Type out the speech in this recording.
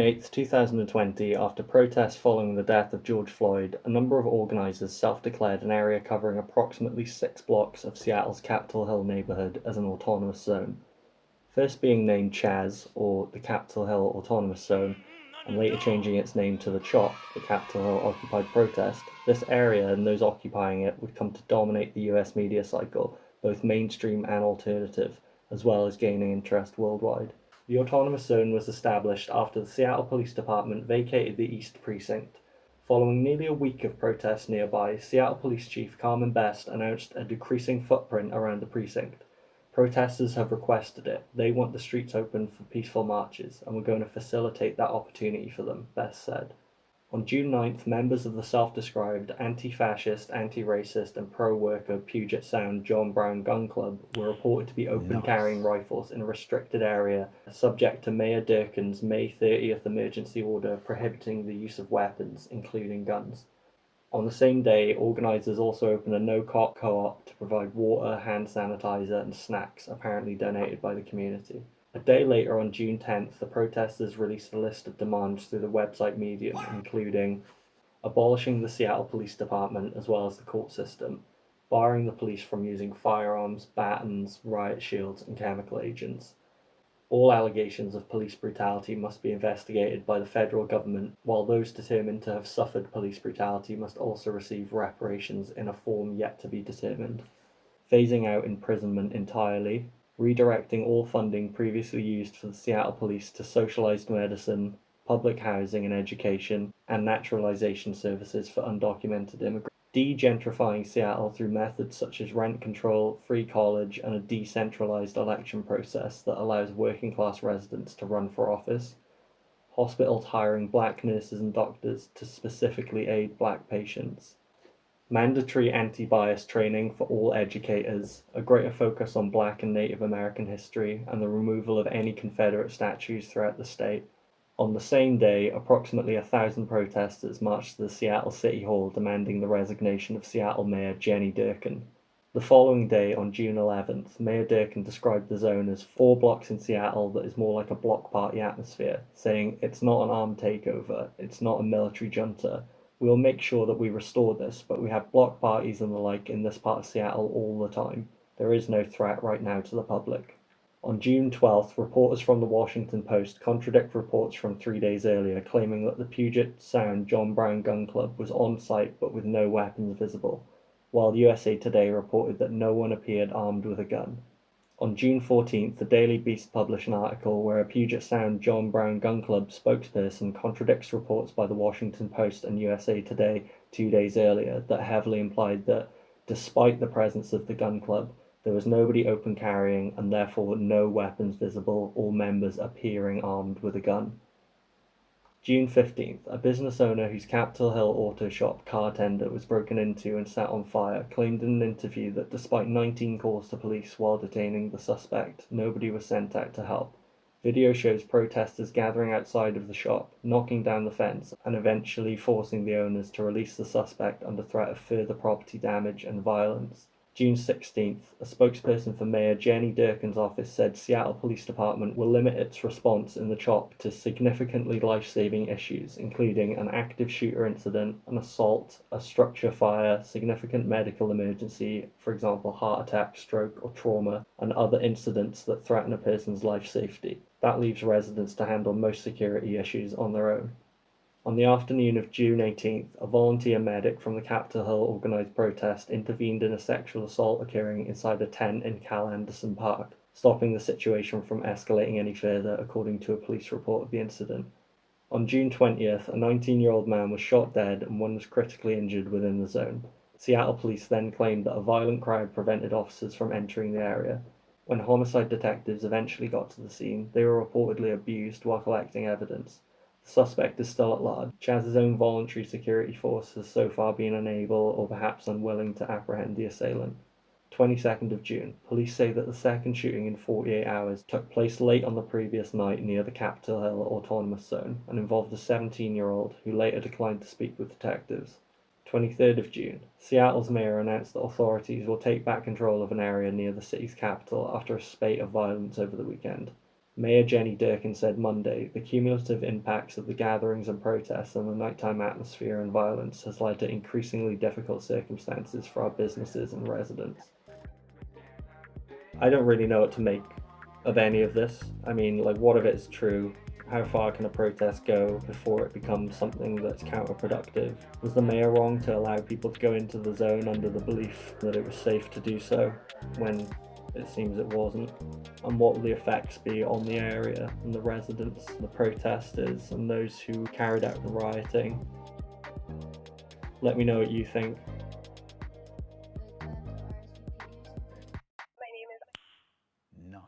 8, 2020, after protests following the death of George Floyd, a number of organizers self-declared an area covering approximately 6 blocks of Seattle's Capitol Hill neighborhood as an autonomous zone. First being named CHAZ, or the Capitol Hill Autonomous Zone, and later changing its name to the CHOP, the Capitol Hill Occupied Protest, this area and those occupying it would come to dominate the US media cycle, both mainstream and alternative, as well as gaining interest worldwide. The Autonomous Zone was established after the Seattle Police Department vacated the East Precinct. Following nearly a week of protests nearby, Seattle Police Chief Carmen Best announced a decreasing footprint around the precinct. Protesters have requested it. They want the streets open for peaceful marches, and we're going to facilitate that opportunity for them, Best said. On June 9th, members of the self-described anti-fascist, anti-racist, and pro-worker Puget Sound John Brown Gun Club were reported to be open-carrying rifles in a restricted area, subject to Mayor Durkin's May 30th emergency order prohibiting the use of weapons, including guns. On the same day, organizers also opened a no-cop co-op to provide water, hand sanitizer, and snacks, apparently donated by the community. A day later, on June 10th, the protesters released a list of demands through the website Medium, including abolishing the Seattle Police Department as well as the court system, barring the police from using firearms, batons, riot shields, and chemical agents. All allegations of police brutality must be investigated by the federal government, while those determined to have suffered police brutality must also receive reparations in a form yet to be determined. Phasing out imprisonment entirely, redirecting all funding previously used for the Seattle Police to socialized medicine, public housing and education, and naturalization services for undocumented immigrants. De-gentrifying Seattle through methods such as rent control, free college, and a decentralized election process that allows working-class residents to run for office. Hospitals hiring black nurses and doctors to specifically aid black patients. Mandatory anti-bias training for all educators, a greater focus on Black and Native American history, and the removal of any Confederate statues throughout the state. On the same day, approximately 1,000 protesters marched to the Seattle City Hall demanding the resignation of Seattle Mayor Jenny Durkin. The following day, on June 11th, Mayor Durkin described the zone as 4 blocks in Seattle that is more like a block party atmosphere, saying, "It's not an armed takeover, it's not a military junta. We'll make sure that we restore this, but we have block parties and the like in this part of Seattle all the time. There is no threat right now to the public." On June 12th, reporters from the Washington Post contradict reports from 3 days earlier, claiming that the Puget Sound John Brown Gun Club was on site but with no weapons visible, while USA Today reported that no one appeared armed with a gun. On June 14th, the Daily Beast published an article where a Puget Sound John Brown Gun Club spokesperson contradicts reports by the Washington Post and USA Today 2 days earlier that heavily implied that, despite the presence of the gun club, there was nobody open carrying and therefore no weapons visible or members appearing armed with a gun. June 15th, a business owner whose Capitol Hill auto shop car tender was broken into and set on fire claimed in an interview that despite 19 calls to police while detaining the suspect, nobody was sent out to help. Video shows protesters gathering outside of the shop, knocking down the fence, and eventually forcing the owners to release the suspect under threat of further property damage and violence. June 16th, a spokesperson for Mayor Jenny Durkin's office said Seattle Police Department will limit its response in the CHOP to significantly life-saving issues, including an active shooter incident, an assault, a structure fire, significant medical emergency, for example heart attack, stroke, or trauma, and other incidents that threaten a person's life safety. That leaves residents to handle most security issues on their own. On the afternoon of June 18th, a volunteer medic from the Capitol Hill organized protest intervened in a sexual assault occurring inside a tent in Cal Anderson Park, stopping the situation from escalating any further, according to a police report of the incident. On June 20th, a 19-year-old man was shot dead and one was critically injured within the zone. Seattle police then claimed that a violent crowd prevented officers from entering the area. When homicide detectives eventually got to the scene, they were reportedly abused while collecting evidence. The suspect is still at large. CHAZ's own voluntary security force has so far been unable or perhaps unwilling to apprehend the assailant. 22nd of June. Police say that the second shooting in 48 hours took place late on the previous night near the Capitol Hill Autonomous Zone and involved a 17-year-old who later declined to speak with detectives. 23rd of June. Seattle's mayor announced that authorities will take back control of an area near the city's capital after a spate of violence over the weekend. Mayor Jenny Durkin said Monday the cumulative impacts of the gatherings and protests and the nighttime atmosphere and violence has led to increasingly difficult circumstances for our businesses and residents. I don't really know what to make of any of this. I mean, like, what of it is true? How far can a protest go before it becomes something that's counterproductive? Was the mayor wrong to allow people to go into the zone under the belief that it was safe to do so when it seems it wasn't? And what will the effects be on the area and the residents, the protesters, and those who carried out the rioting? Let me know what you think. Nice.